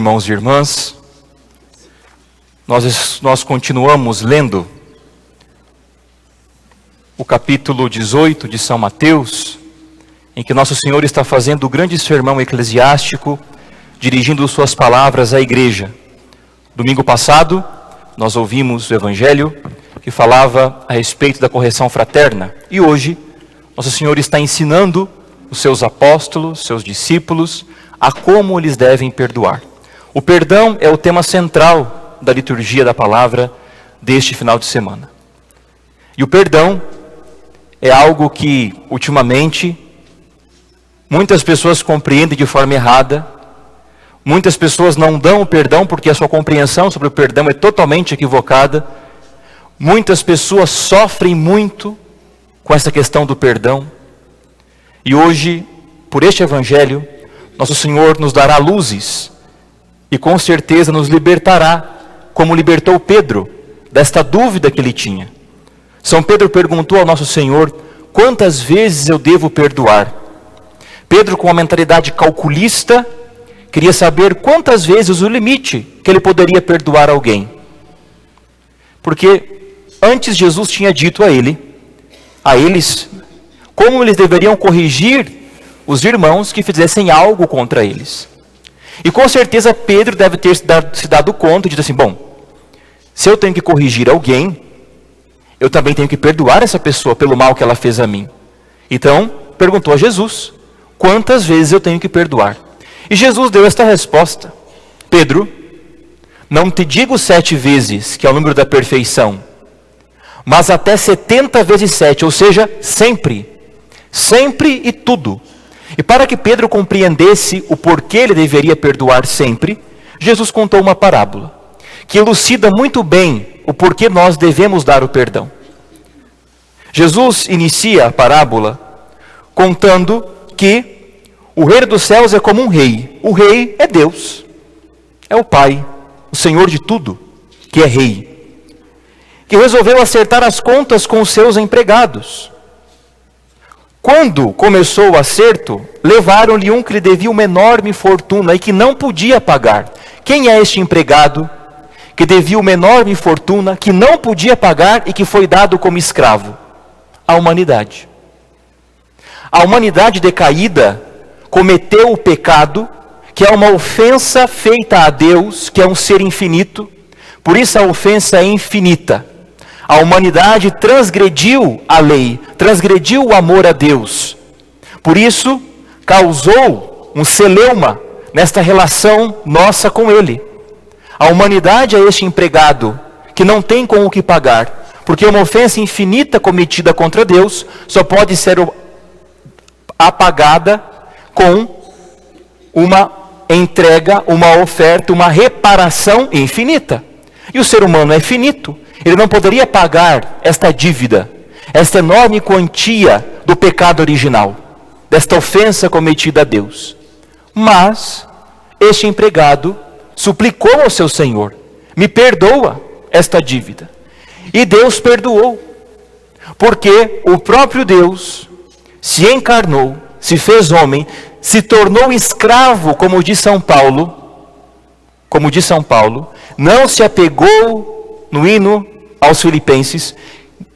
irmãos e irmãs, nós continuamos lendo o capítulo 18 de São Mateus, em que Nosso Senhor está fazendo o grande sermão eclesiástico, dirigindo suas palavras à igreja. Domingo passado, nós ouvimos o Evangelho que falava a respeito da correção fraterna. E hoje, Nosso Senhor está ensinando os seus apóstolos, seus discípulos, a como eles devem perdoar. O perdão é o tema central da liturgia da palavra deste final de semana. E o perdão é algo que, ultimamente, muitas pessoas compreendem de forma errada. Muitas pessoas não dão o perdão porque a sua compreensão sobre o perdão é totalmente equivocada. Muitas pessoas sofrem muito com essa questão do perdão. E hoje, por este Evangelho, Nosso Senhor nos dará luzes e com certeza nos libertará, como libertou Pedro, desta dúvida que ele tinha. São Pedro perguntou ao Nosso Senhor: quantas vezes eu devo perdoar? Pedro, com uma mentalidade calculista, queria saber quantas vezes o limite que ele poderia perdoar alguém. Porque antes Jesus tinha dito a eles, como eles deveriam corrigir os irmãos que fizessem algo contra eles. E com certeza Pedro deve ter se dado conta e dito assim: bom, se eu tenho que corrigir alguém, eu também tenho que perdoar essa pessoa pelo mal que ela fez a mim. Então, perguntou a Jesus: quantas vezes eu tenho que perdoar? E Jesus deu esta resposta: Pedro, não te digo 7 vezes, que é o número da perfeição, mas até 70 vezes 7, ou seja, sempre. Sempre e tudo. E para que Pedro compreendesse o porquê ele deveria perdoar sempre, Jesus contou uma parábola, que elucida muito bem o porquê nós devemos dar o perdão. Jesus inicia a parábola contando que o reino dos céus é como um rei. O rei é Deus, é o Pai, o Senhor de tudo, que é rei, que resolveu acertar as contas com os seus empregados. Quando começou o acerto, levaram-lhe um que lhe devia uma enorme fortuna e que não podia pagar. Quem é este empregado que devia uma enorme fortuna, que não podia pagar e que foi dado como escravo? A humanidade. A humanidade decaída cometeu o pecado, que é uma ofensa feita a Deus, que é um ser infinito. Por isso a ofensa é infinita. A humanidade transgrediu a lei, transgrediu o amor a Deus. Por isso, causou um celeuma nesta relação nossa com Ele. A humanidade é este empregado que não tem com o que pagar, porque uma ofensa infinita cometida contra Deus só pode ser apagada com uma entrega, uma oferta, uma reparação infinita. E o ser humano é finito. Ele não poderia pagar esta dívida, esta enorme quantia do pecado original, desta ofensa cometida a Deus. Mas este empregado suplicou ao seu Senhor: me perdoa esta dívida. E Deus perdoou, porque o próprio Deus se encarnou, se fez homem, se tornou escravo, como diz São Paulo, não se apegou no hino aos Filipenses.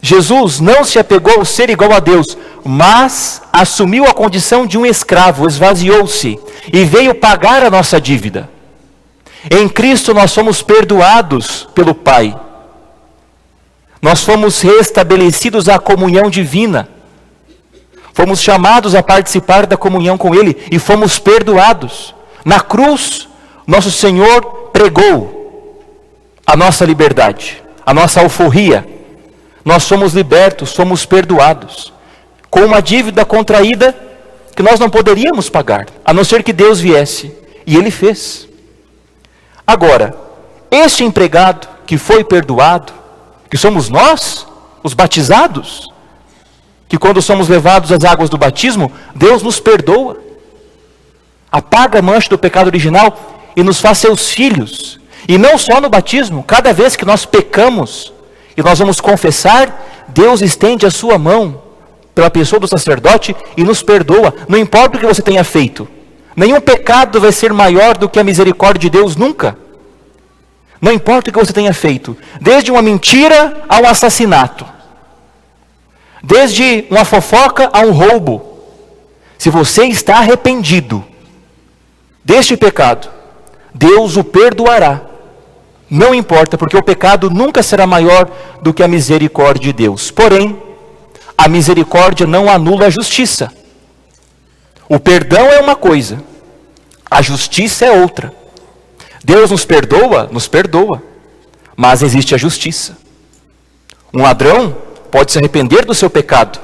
Jesus não se apegou ao ser igual a Deus, mas assumiu a condição de um escravo, esvaziou-se e veio pagar a nossa dívida. Em Cristo nós somos perdoados pelo Pai. Nós fomos restabelecidos à comunhão divina. Fomos chamados a participar da comunhão com Ele e fomos perdoados. Na cruz, nosso Senhor pregou a nossa liberdade, a nossa alforria. Nós somos libertos, somos perdoados, com uma dívida contraída que nós não poderíamos pagar, a não ser que Deus viesse, e Ele fez. Agora, este empregado que foi perdoado, que somos nós, os batizados, que quando somos levados às águas do batismo, Deus nos perdoa, apaga a mancha do pecado original e nos faz seus filhos. E não só no batismo, cada vez que nós pecamos e nós vamos confessar, Deus estende a sua mão pela pessoa do sacerdote e nos perdoa. Não importa o que você tenha feito, Nenhum pecado vai ser maior do que a misericórdia de Deus, nunca. Não importa o que você tenha feito, desde uma mentira a um assassinato, desde uma fofoca a um roubo. Se você está arrependido deste pecado, Deus o perdoará. Não importa, porque o pecado nunca será maior do que a misericórdia de Deus. Porém, a misericórdia não anula a justiça. O perdão é uma coisa, a justiça é outra. Deus nos perdoa, mas existe a justiça. Um ladrão pode se arrepender do seu pecado,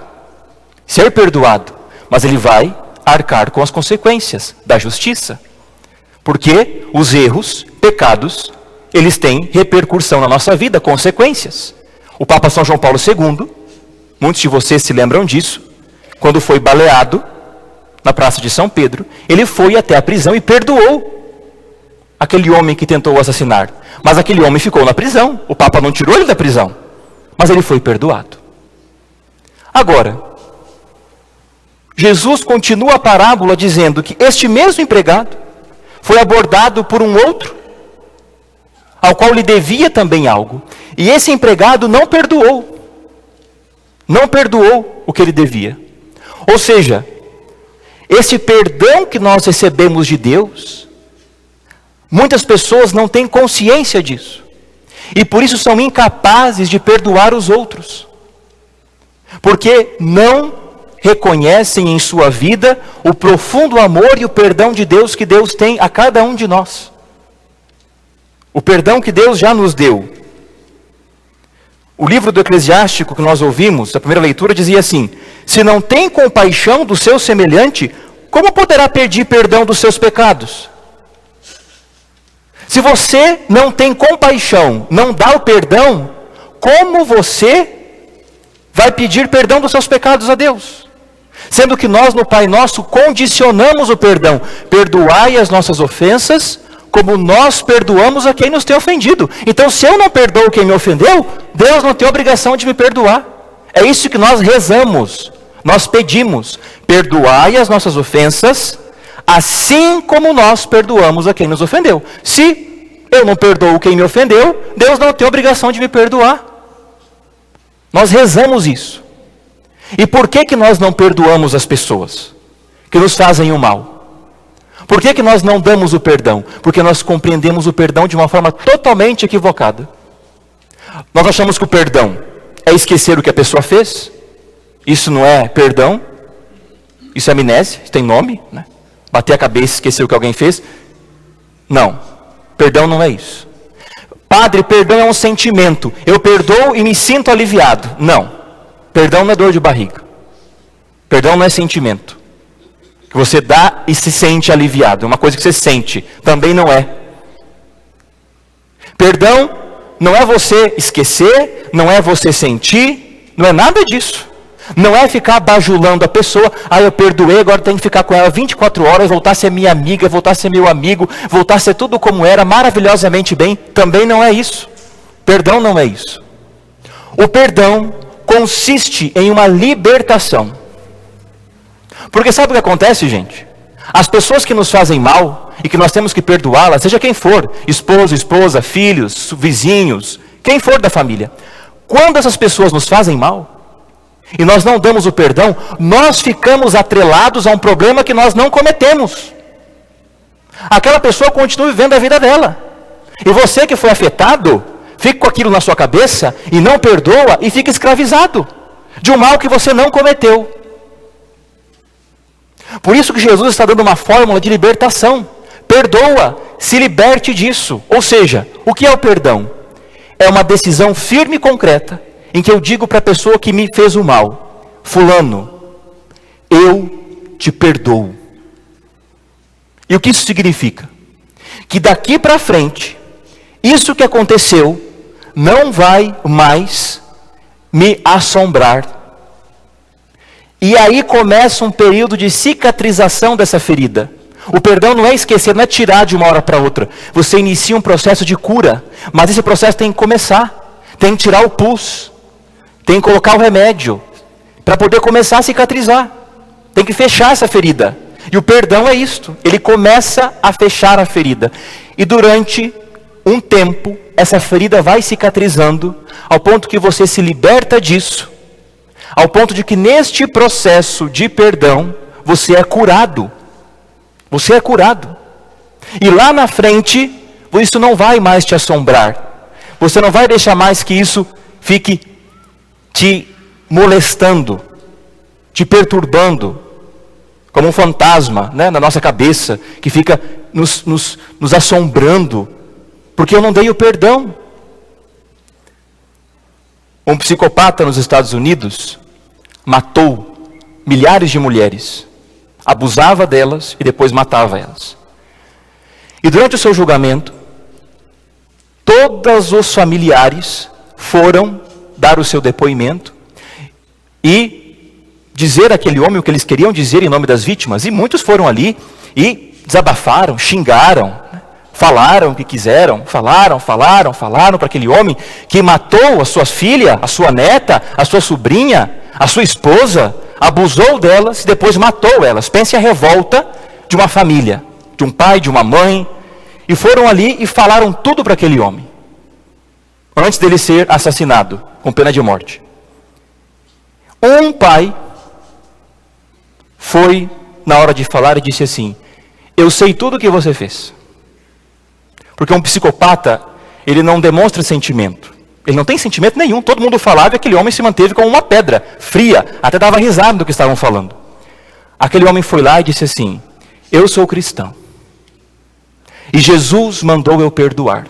ser perdoado, mas ele vai arcar com as consequências da justiça. Porque os erros, pecados, eles têm repercussão na nossa vida, consequências. O Papa São João Paulo II, muitos de vocês se lembram disso, quando foi baleado na Praça de São Pedro, ele foi até a prisão e perdoou aquele homem que tentou o assassinar. Mas aquele homem ficou na prisão. O Papa não tirou ele da prisão, mas ele foi perdoado. Agora, Jesus continua a parábola dizendo que este mesmo empregado foi abordado por um outro, ao qual lhe devia também algo. E esse empregado não perdoou o que ele devia. Ou seja, esse perdão que nós recebemos de Deus, muitas pessoas não têm consciência disso. E por isso são incapazes de perdoar os outros. Porque não reconhecem em sua vida o profundo amor e o perdão de Deus que Deus tem a cada um de nós. O perdão que Deus já nos deu. O livro do Eclesiástico que nós ouvimos, a primeira leitura, dizia assim: se não tem compaixão do seu semelhante, como poderá pedir perdão dos seus pecados? Se você não tem compaixão, não dá o perdão, como você vai pedir perdão dos seus pecados a Deus? Sendo que nós no Pai Nosso condicionamos o perdão. Perdoai as nossas ofensas, como nós perdoamos a quem nos tem ofendido. Então, se eu não perdoo quem me ofendeu, Deus não tem obrigação de me perdoar. É isso que nós rezamos, nós pedimos: perdoai as nossas ofensas, assim como nós perdoamos a quem nos ofendeu. Se eu não perdoo quem me ofendeu, Deus não tem obrigação de me perdoar. Nós rezamos isso. E por que nós não perdoamos as pessoas que nos fazem o mal? Por que nós não damos o perdão? Porque nós compreendemos o perdão de uma forma totalmente equivocada. Nós achamos que o perdão é esquecer o que a pessoa fez. Isso não é perdão. Isso é amnésia, isso tem nome, né? Bater a cabeça e esquecer o que alguém fez. Não, perdão não é isso. Padre, perdão é um sentimento. Eu perdoo e me sinto aliviado. Não, perdão não é dor de barriga. Perdão não é sentimento que você dá e se sente aliviado. É uma coisa que você sente, também não é. Perdão não é você esquecer, não é você sentir, não é nada disso. Não é ficar bajulando a pessoa: eu perdoei, agora tenho que ficar com ela 24 horas, voltar a ser minha amiga, voltar a ser meu amigo, voltar a ser tudo como era, maravilhosamente bem. Também não é isso. Perdão não é isso. O perdão consiste em uma libertação. Porque sabe o que acontece, gente? As pessoas que nos fazem mal e que nós temos que perdoá-las, seja quem for, esposo, esposa, filhos, vizinhos, quem for da família. Quando essas pessoas nos fazem mal e nós não damos o perdão, nós ficamos atrelados a um problema que nós não cometemos. Aquela pessoa continua vivendo a vida dela. E você que foi afetado, fica com aquilo na sua cabeça e não perdoa e fica escravizado de um mal que você não cometeu. Por isso que Jesus está dando uma fórmula de libertação. Perdoa, se liberte disso. Ou seja, o que é o perdão? É uma decisão firme e concreta, em que eu digo para a pessoa que me fez o mal: fulano, eu te perdoo. E o que isso significa? Que daqui para frente, isso que aconteceu não vai mais me assombrar. E aí começa um período de cicatrização dessa ferida. O perdão não é esquecer, não é tirar de uma hora para outra. Você inicia um processo de cura, mas esse processo tem que começar. Tem que tirar o pus, tem que colocar o remédio, para poder começar a cicatrizar. Tem que fechar essa ferida. E o perdão é isto, ele começa a fechar a ferida. E durante um tempo, essa ferida vai cicatrizando, ao ponto que você se liberta disso, ao ponto de que neste processo de perdão, você é curado. Você é curado. E lá na frente, isso não vai mais te assombrar. Você não vai deixar mais que isso fique te molestando, te perturbando, como um fantasma, né, na nossa cabeça, que fica nos assombrando, porque eu não dei o perdão. Um psicopata nos Estados Unidos matou milhares de mulheres, abusava delas e depois matava elas. E durante o seu julgamento, todos os familiares foram dar o seu depoimento e dizer àquele homem o que eles queriam dizer em nome das vítimas. E muitos foram ali e desabafaram, xingaram, falaram o que quiseram, falaram para aquele homem que matou a sua filha, a sua neta, a sua sobrinha, a sua esposa, abusou delas e depois matou elas. Pense a revolta de uma família, de um pai, de uma mãe, e foram ali e falaram tudo para aquele homem, antes dele ser assassinado, com pena de morte. Um pai foi, na hora de falar, e disse assim: eu sei tudo o que você fez. Porque um psicopata, ele não demonstra sentimento. Ele não tem sentimento nenhum. Todo mundo falava e aquele homem se manteve como uma pedra, fria, até dava risada do que estavam falando. Aquele homem foi lá e disse assim: eu sou cristão. E Jesus mandou eu perdoar.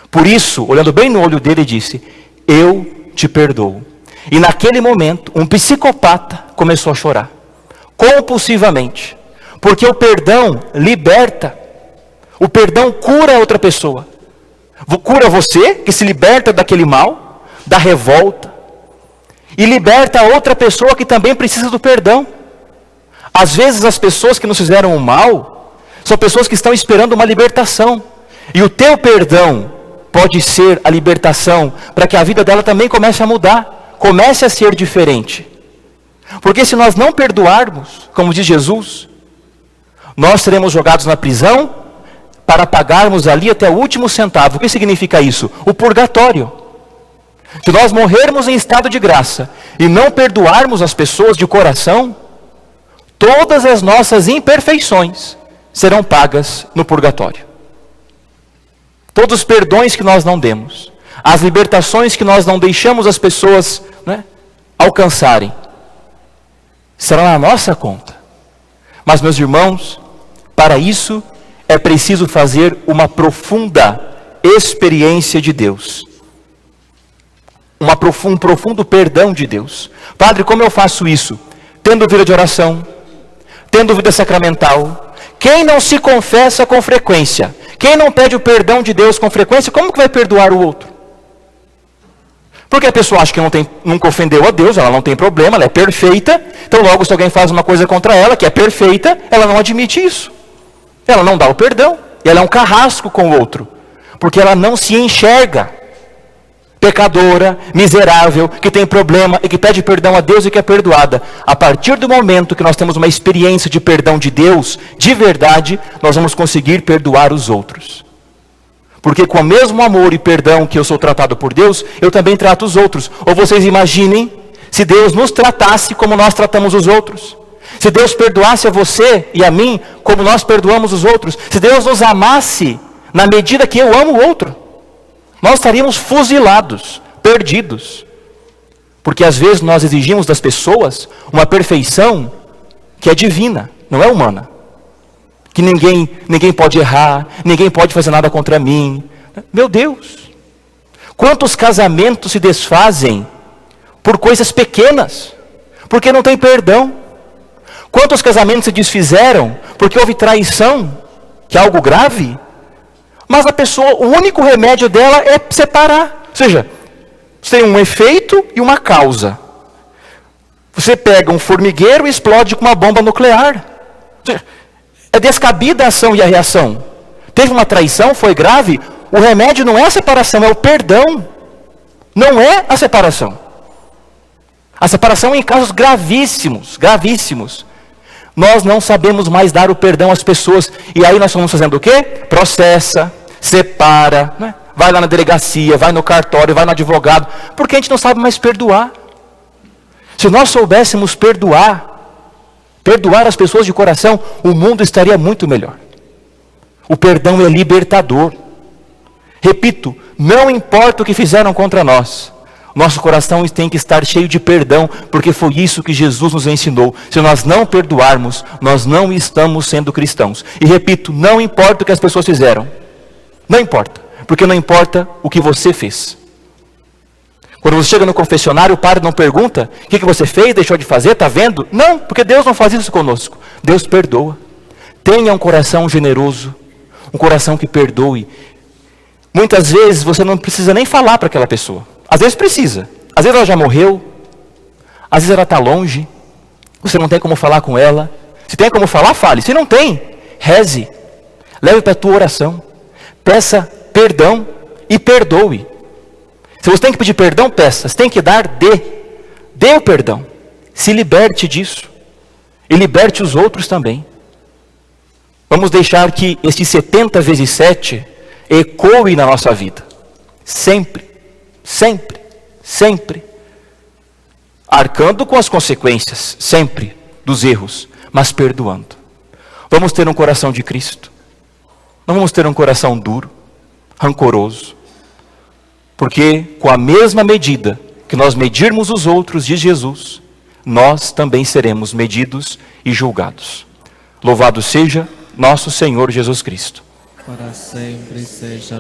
Por isso, olhando bem no olho dele, disse: eu te perdoo. E naquele momento, um psicopata começou a chorar, compulsivamente, porque o perdão liberta, o perdão cura outra pessoa, cura você, que se liberta daquele mal, da revolta, e liberta outra pessoa que também precisa do perdão. Às vezes as pessoas que nos fizeram o mal, são pessoas que estão esperando uma libertação, e o teu perdão pode ser a libertação, para que a vida dela também comece a mudar, comece a ser diferente. Porque se nós não perdoarmos, como diz Jesus, nós seremos jogados na prisão para pagarmos ali até o último centavo. O que significa isso? O purgatório. Se nós morrermos em estado de graça e não perdoarmos as pessoas de coração, todas as nossas imperfeições serão pagas no purgatório. Todos os perdões que nós não demos, as libertações que nós não deixamos as pessoas, né, alcançarem, serão na nossa conta. Mas, meus irmãos, para isso é preciso fazer uma profunda experiência de Deus. Um profundo perdão de Deus. Padre, como eu faço isso? Tendo vida de oração, tendo vida sacramental. Quem não se confessa com frequência, quem não pede o perdão de Deus com frequência, como que vai perdoar o outro? Porque a pessoa acha que nunca ofendeu a Deus, ela não tem problema, ela é perfeita. Então logo, se alguém faz uma coisa contra ela, que é perfeita, ela não admite isso. Ela não dá o perdão. E ela é um carrasco com o outro. Porque ela não se enxerga pecadora, miserável, que tem problema e que pede perdão a Deus e que é perdoada. A partir do momento que nós temos uma experiência de perdão de Deus, de verdade, nós vamos conseguir perdoar os outros. Porque com o mesmo amor e perdão que eu sou tratado por Deus, eu também trato os outros. Ou vocês imaginem, se Deus nos tratasse como nós tratamos os outros. Se Deus perdoasse a você e a mim, como nós perdoamos os outros. Se Deus nos amasse na medida que eu amo o outro, nós estaríamos fuzilados, perdidos. Porque às vezes nós exigimos das pessoas uma perfeição que é divina, não é humana. Que ninguém pode errar, ninguém pode fazer nada contra mim. Meu Deus, quantos casamentos se desfazem por coisas pequenas, porque não tem perdão? Quantos casamentos se desfizeram porque houve traição, que é algo grave? Mas a pessoa, o único remédio dela é separar. Ou seja, você tem um efeito e uma causa. Você pega um formigueiro e explode com uma bomba nuclear. Ou seja, é descabida a ação e a reação. Teve uma traição, foi grave. O remédio não é a separação, é o perdão. Não é a separação. A separação é em casos gravíssimos, gravíssimos. Nós não sabemos mais dar o perdão às pessoas. E aí nós estamos fazendo o quê? Processa, separa, né? Vai lá na delegacia, vai no cartório, vai no advogado. Porque a gente não sabe mais perdoar. Se nós soubéssemos perdoar as pessoas de coração, o mundo estaria muito melhor. O perdão é libertador. Repito, não importa o que fizeram contra nós, nosso coração tem que estar cheio de perdão, porque foi isso que Jesus nos ensinou. Se nós não perdoarmos, nós não estamos sendo cristãos. E repito, não importa o que as pessoas fizeram. Não importa, porque não importa o que você fez. Quando você chega no confessionário, o padre não pergunta: o que você fez, deixou de fazer, está vendo? Não, porque Deus não faz isso conosco. Deus perdoa. Tenha um coração generoso, um coração que perdoe. Muitas vezes você não precisa nem falar para aquela pessoa. Às vezes precisa. Às vezes ela já morreu. Às vezes ela está longe. Você não tem como falar com ela. Se tem como falar, fale. Se não tem, reze. Leve para a tua oração. Peça perdão e perdoe. Se você tem que pedir perdão, peça. Se tem que dar, dê. Dê o perdão. Se liberte disso. E liberte os outros também. Vamos deixar que esse 70 vezes 7 ecoe na nossa vida. Sempre, sempre, sempre. Arcando com as consequências, sempre, dos erros, mas perdoando. Vamos ter um coração de Cristo. Não vamos ter um coração duro, rancoroso. Porque com a mesma medida que nós medirmos os outros, diz Jesus, nós também seremos medidos e julgados. Louvado seja nosso Senhor Jesus Cristo. Para sempre seja